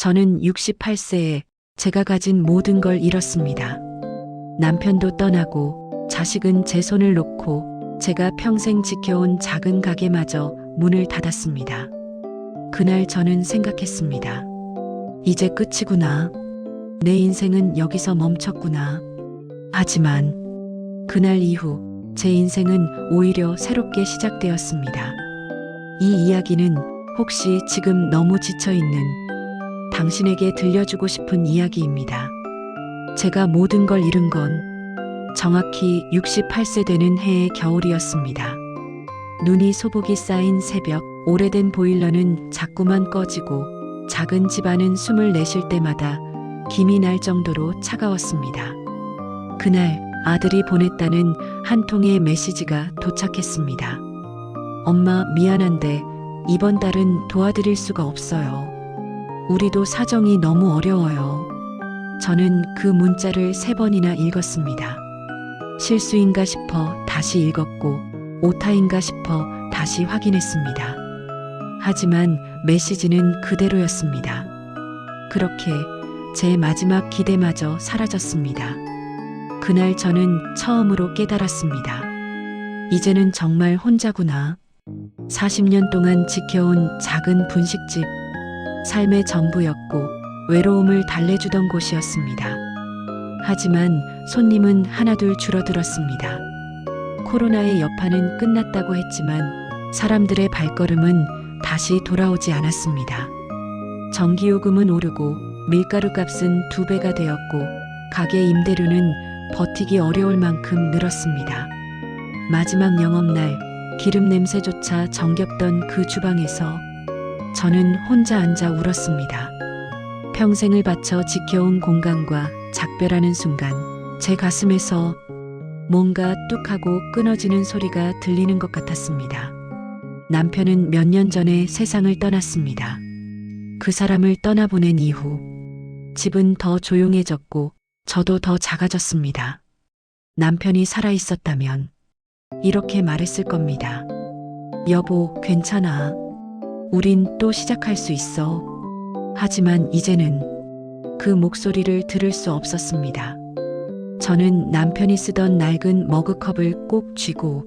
저는 68세에 제가 가진 모든 걸 잃었습니다. 남편도 떠나고 자식은 제 손을 놓고 제가 평생 지켜온 작은 가게마저 문을 닫았습니다. 그날 저는 생각했습니다. 이제 끝이구나. 내 인생은 여기서 멈췄구나. 하지만 그날 이후 제 인생은 오히려 새롭게 시작되었습니다. 이 이야기는 혹시 지금 너무 지쳐있는 당신에게 들려주고 싶은 이야기입니다. 제가 모든 걸 잃은 건 정확히 68세 되는 해의 겨울이었습니다. 눈이 소복이 쌓인 새벽, 오래된 보일러는 자꾸만 꺼지고 작은 집안은 숨을 내쉴 때마다 김이 날 정도로 차가웠습니다. 그날 아들이 보냈다는 한 통의 메시지가 도착했습니다. 엄마, 미안한데 이번 달은 도와드릴 수가 없어요. 우리도 사정이 너무 어려워요. 저는 그 문자를 3번이나 읽었습니다. 실수인가 싶어 다시 읽었고 오타인가 싶어 다시 확인했습니다. 하지만 메시지는 그대로였습니다. 그렇게 제 마지막 기대마저 사라졌습니다. 그날 저는 처음으로 깨달았습니다. 이제는 정말 혼자구나. 40년 동안 지켜온 작은 분식집, 삶의 전부였고 외로움을 달래주던 곳이었습니다. 하지만 손님은 하나둘 줄어들었습니다. 코로나의 여파는 끝났다고 했지만 사람들의 발걸음은 다시 돌아오지 않았습니다. 전기요금은 오르고 밀가루 값은 2배가 되었고 가게 임대료는 버티기 어려울 만큼 늘었습니다. 마지막 영업날 기름 냄새조차 정겹던 그 주방에서 저는 혼자 앉아 울었습니다. 평생을 바쳐 지켜온 공간과 작별하는 순간 제 가슴에서 뭔가 뚝하고 끊어지는 소리가 들리는 것 같았습니다. 남편은 몇 년 전에 세상을 떠났습니다. 그 사람을 떠나보낸 이후 집은 더 조용해졌고 저도 더 작아졌습니다. 남편이 살아있었다면 이렇게 말했을 겁니다. 여보, 괜찮아. 우린 또 시작할 수 있어. 하지만 이제는 그 목소리를 들을 수 없었습니다. 저는 남편이 쓰던 낡은 머그컵을 꼭 쥐고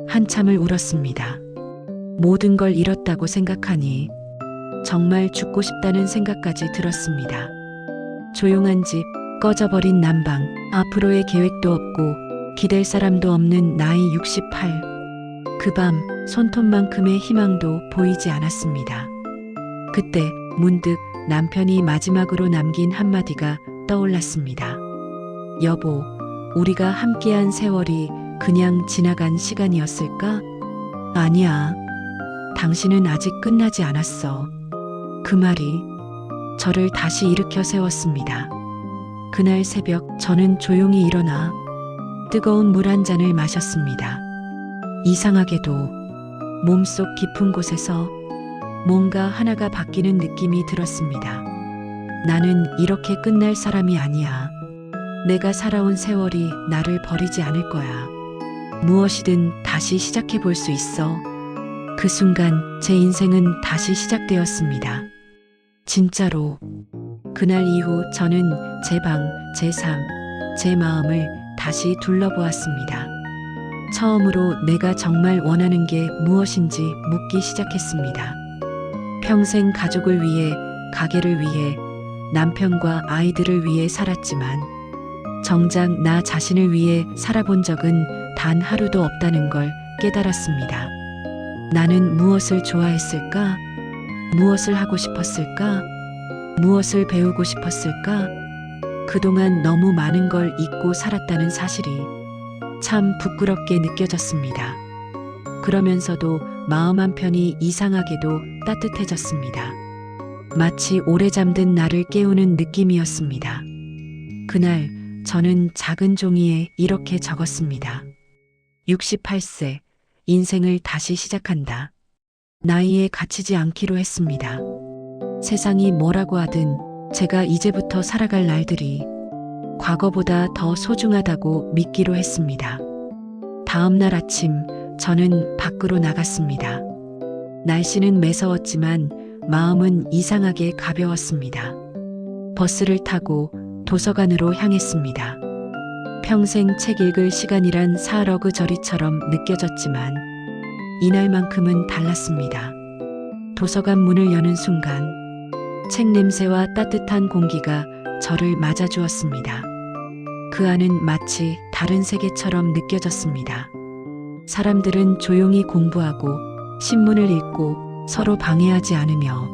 한참을 울었습니다. 모든 걸 잃었다고 생각하니 정말 죽고 싶다는 생각까지 들었습니다. 조용한 집, 꺼져버린 난방, 앞으로의 계획도 없고 기댈 사람도 없는 나이 68. 그 밤 손톱만큼의 희망도 보이지 않았습니다. 그때 문득 남편이 마지막으로 남긴 한마디가 떠올랐습니다. 여보, 우리가 함께한 세월이 그냥 지나간 시간이었을까? 아니야. 당신은 아직 끝나지 않았어. 그 말이 저를 다시 일으켜 세웠습니다. 그날 새벽 저는 조용히 일어나 뜨거운 물 한 잔을 마셨습니다. 이상하게도 몸속 깊은 곳에서 뭔가 하나가 바뀌는 느낌이 들었습니다. 나는 이렇게 끝날 사람이 아니야. 내가 살아온 세월이 나를 버리지 않을 거야. 무엇이든 다시 시작해 볼 수 있어. 그 순간 제 인생은 다시 시작되었습니다. 진짜로. 그날 이후 저는 제 방, 제 삶, 제 마음을 다시 둘러보았습니다. 처음으로 내가 정말 원하는 게 무엇인지 묻기 시작했습니다. 평생 가족을 위해, 가게를 위해, 남편과 아이들을 위해 살았지만 정작 나 자신을 위해 살아본 적은 단 하루도 없다는 걸 깨달았습니다. 나는 무엇을 좋아했을까? 무엇을 하고 싶었을까? 무엇을 배우고 싶었을까? 그동안 너무 많은 걸 잊고 살았다는 사실이 참 부끄럽게 느껴졌습니다. 그러면서도 마음 한편이 이상하게도 따뜻해졌습니다. 마치 오래 잠든 나를 깨우는 느낌이었습니다. 그날 저는 작은 종이에 이렇게 적었습니다. 68세, 인생을 다시 시작한다. 나이에 갇히지 않기로 했습니다. 세상이 뭐라고 하든 제가 이제부터 살아갈 날들이 과거보다 더 소중하다고 믿기로 했습니다. 다음 날 아침 저는 밖으로 나갔습니다. 날씨는 매서웠지만 마음은 이상하게 가벼웠습니다. 버스를 타고 도서관으로 향했습니다. 평생 책 읽을 시간이란 사러그저리처럼 느껴졌지만 이날만큼은 달랐습니다. 도서관 문을 여는 순간 책 냄새와 따뜻한 공기가 저를 맞아주었습니다. 그 안은 마치 다른 세계처럼 느껴졌습니다. 사람들은 조용히 공부하고 신문을 읽고 서로 방해하지 않으며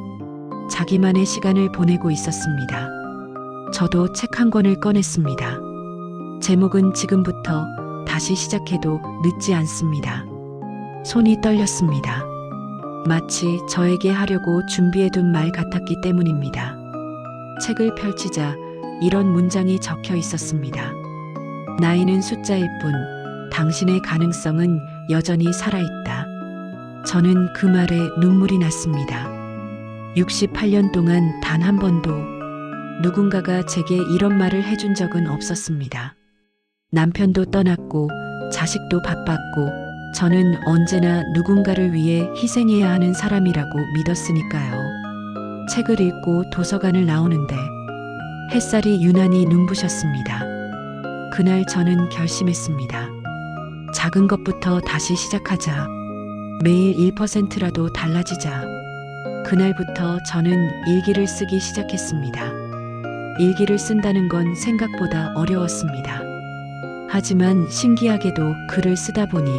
자기만의 시간을 보내고 있었습니다. 저도 책 한 권을 꺼냈습니다. 제목은 지금부터 다시 시작해도 늦지 않습니다. 손이 떨렸습니다. 마치 저에게 하려고 준비해둔 말 같았기 때문입니다. 책을 펼치자 이런 문장이 적혀 있었습니다. 나이는 숫자일 뿐 당신의 가능성은 여전히 살아있다. 저는 그 말에 눈물이 났습니다. 68년 동안 단 한 번도 누군가가 제게 이런 말을 해준 적은 없었습니다. 남편도 떠났고 자식도 바빴고 저는 언제나 누군가를 위해 희생해야 하는 사람이라고 믿었으니까요. 책을 읽고 도서관을 나오는데 햇살이 유난히 눈부셨습니다. 그날 저는 결심했습니다. 작은 것부터 다시 시작하자. 매일 1%라도 달라지자. 그날부터 저는 일기를 쓰기 시작했습니다. 일기를 쓴다는 건 생각보다 어려웠습니다. 하지만 신기하게도 글을 쓰다 보니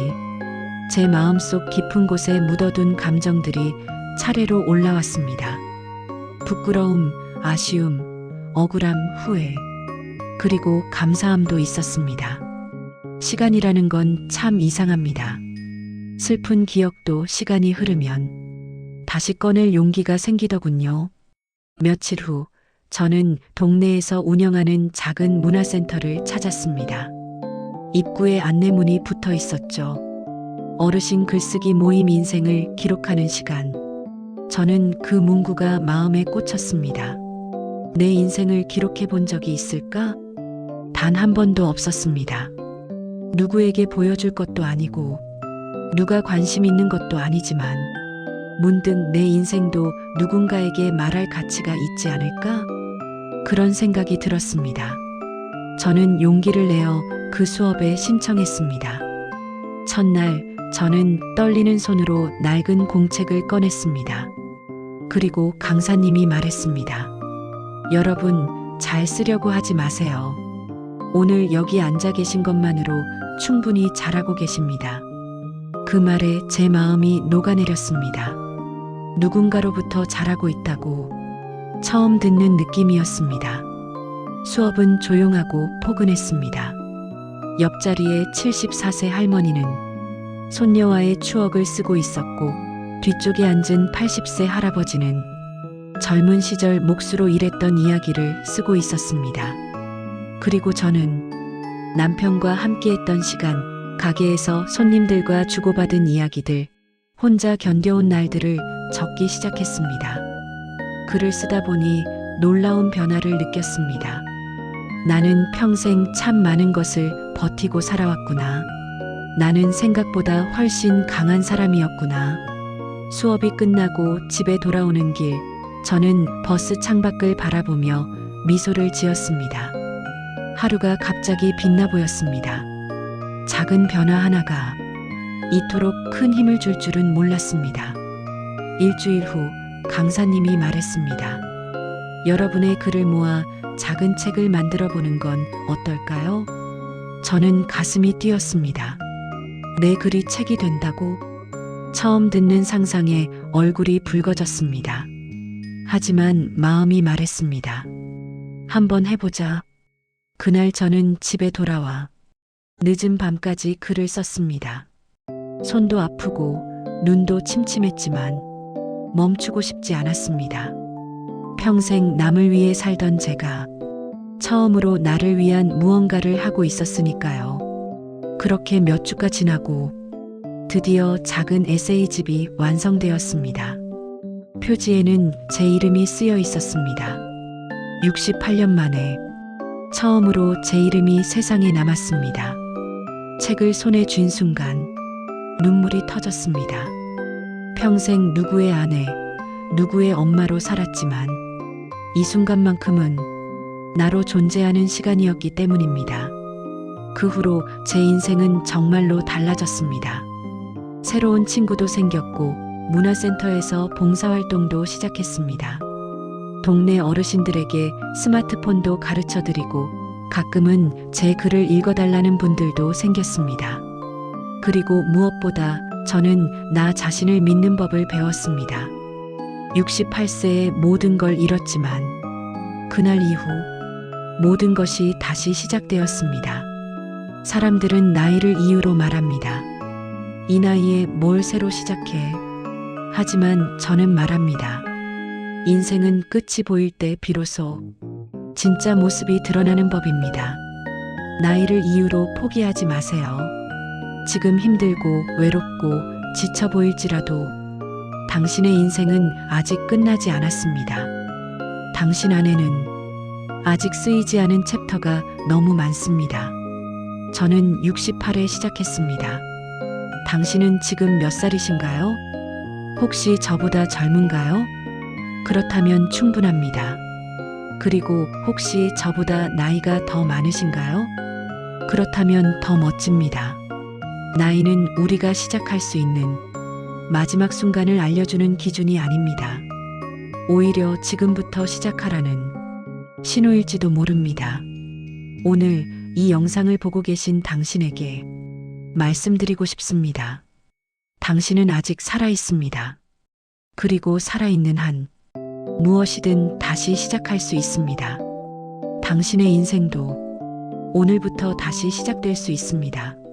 제 마음속 깊은 곳에 묻어둔 감정들이 차례로 올라왔습니다. 부끄러움, 아쉬움, 억울함, 후회, 그리고 감사함도 있었습니다. 시간이라는 건 참 이상합니다. 슬픈 기억도 시간이 흐르면 다시 꺼낼 용기가 생기더군요. 며칠 후 저는 동네에서 운영하는 작은 문화센터를 찾았습니다. 입구에 안내문이 붙어 있었죠. 어르신 글쓰기 모임 인생을 기록하는 시간. 저는 그 문구가 마음에 꽂혔습니다. 내 인생을 기록해 본 적이 있을까? 단 한 번도 없었습니다. 누구에게 보여줄 것도 아니고 누가 관심 있는 것도 아니지만 문득 내 인생도 누군가에게 말할 가치가 있지 않을까? 그런 생각이 들었습니다. 저는 용기를 내어 그 수업에 신청했습니다. 첫날 저는 떨리는 손으로 낡은 공책을 꺼냈습니다. 그리고 강사님이 말했습니다. 여러분, 잘 쓰려고 하지 마세요. 오늘 여기 앉아 계신 것만으로 충분히 잘하고 계십니다. 그 말에 제 마음이 녹아내렸습니다. 누군가로부터 잘하고 있다고 처음 듣는 느낌이었습니다. 수업은 조용하고 포근했습니다. 옆자리에 74세 할머니는 손녀와의 추억을 쓰고 있었고 뒤쪽에 앉은 80세 할아버지는 젊은 시절 몫으로 일했던 이야기를 쓰고 있었습니다. 그리고 저는 남편과 함께했던 시간, 가게에서 손님들과 주고받은 이야기들, 혼자 견뎌온 날들을 적기 시작했습니다. 글을 쓰다 보니 놀라운 변화를 느꼈습니다. 나는 평생 참 많은 것을 버티고 살아왔구나. 나는 생각보다 훨씬 강한 사람이었구나. 수업이 끝나고 집에 돌아오는 길, 저는 버스 창밖을 바라보며 미소를 지었습니다. 하루가 갑자기 빛나 보였습니다. 작은 변화 하나가 이토록 큰 힘을 줄 줄은 몰랐습니다. 일주일 후 강사님이 말했습니다. 여러분의 글을 모아 작은 책을 만들어 보는 건 어떨까요? 저는 가슴이 뛰었습니다. 내 글이 책이 된다고? 처음 듣는 상상에 얼굴이 붉어졌습니다. 하지만 마음이 말했습니다. 한번 해보자. 그날 저는 집에 돌아와 늦은 밤까지 글을 썼습니다. 손도 아프고 눈도 침침했지만 멈추고 싶지 않았습니다. 평생 남을 위해 살던 제가 처음으로 나를 위한 무언가를 하고 있었으니까요. 그렇게 몇 주가 지나고 드디어 작은 에세이집이 완성되었습니다. 표지에는 제 이름이 쓰여 있었습니다. 68년 만에 처음으로 제 이름이 세상에 남았습니다. 책을 손에 쥔 순간 눈물이 터졌습니다. 평생 누구의 아내, 누구의 엄마로 살았지만 이 순간만큼은 나로 존재하는 시간이었기 때문입니다. 그 후로 제 인생은 정말로 달라졌습니다. 새로운 친구도 생겼고 문화센터에서 봉사활동도 시작했습니다. 동네 어르신들에게 스마트폰도 가르쳐 드리고 가끔은 제 글을 읽어달라는 분들도 생겼습니다. 그리고 무엇보다 저는 나 자신을 믿는 법을 배웠습니다. 68세에 모든 걸 잃었지만 그날 이후 모든 것이 다시 시작되었습니다. 사람들은 나이를 이유로 말합니다. 이 나이에 뭘 새로 시작해? 하지만 저는 말합니다. 인생은 끝이 보일 때 비로소 진짜 모습이 드러나는 법입니다. 나이를 이유로 포기하지 마세요. 지금 힘들고 외롭고 지쳐 보일지라도 당신의 인생은 아직 끝나지 않았습니다. 당신 안에는 아직 쓰이지 않은 챕터가 너무 많습니다. 저는 68에 시작했습니다. 당신은 지금 몇 살이신가요? 혹시 저보다 젊은가요? 그렇다면 충분합니다. 그리고 혹시 저보다 나이가 더 많으신가요? 그렇다면 더 멋집니다. 나이는 우리가 시작할 수 있는 마지막 순간을 알려주는 기준이 아닙니다. 오히려 지금부터 시작하라는 신호일지도 모릅니다. 오늘 이 영상을 보고 계신 당신에게 말씀드리고 싶습니다. 당신은 아직 살아 있습니다. 그리고 살아있는 한 무엇이든 다시 시작할 수 있습니다. 당신의 인생도 오늘부터 다시 시작될 수 있습니다.